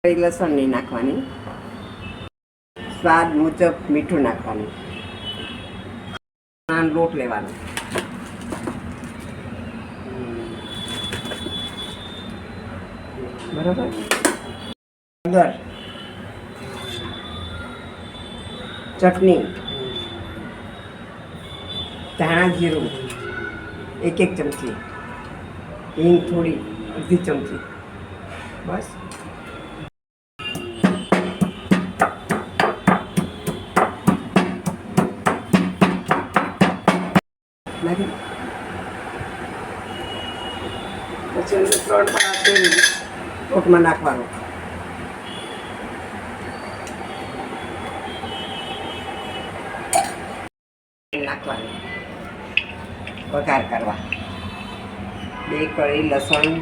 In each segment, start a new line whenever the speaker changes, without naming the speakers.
લસણ નહીં નાખવાની, સ્વાદ મુજબ મીઠું નાખવાનું, લોટ લેવાનો, બરાબર. હળદર, ચટણી, ધાણા જીરું 1 ચમચી, હિંગ થોડી અડધી ચમચી, બસ. નાખી પછી 3 પાડા તેલ લોટમાં નાખવાનું, નાખવાનું, વઘાર કરવા, 2 કળી લસણ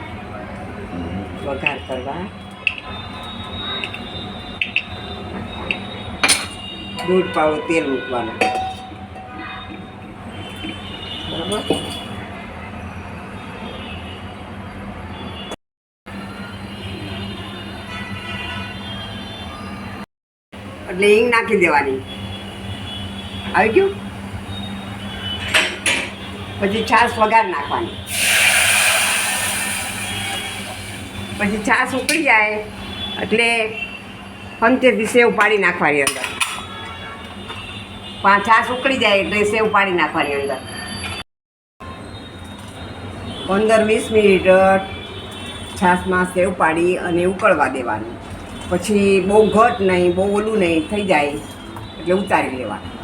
વઘાર કરવા, દૂધ પાવડું તેલ મૂકવાનું, બરાબર. એટલે હિંગ નાખી દેવાની, આવી ગયું. પછી છાશ વઘાર નાખવાની, પછી છાશ ઉકળી જાય એટલે પંચેથી સેવ પાડી નાખવાની અંદર. છાશ ઉકળી જાય એટલે સેવ પાડી નાખવાની અંદર. 15-20 મિનિટ છાશમાં સેવ પાડી અને ઉકળવા દેવાનું. પછી બહુ ઘટ નહીં બહુ ઓલું નહીં થઈ જાય એટલે ઉતારી લેવાનું.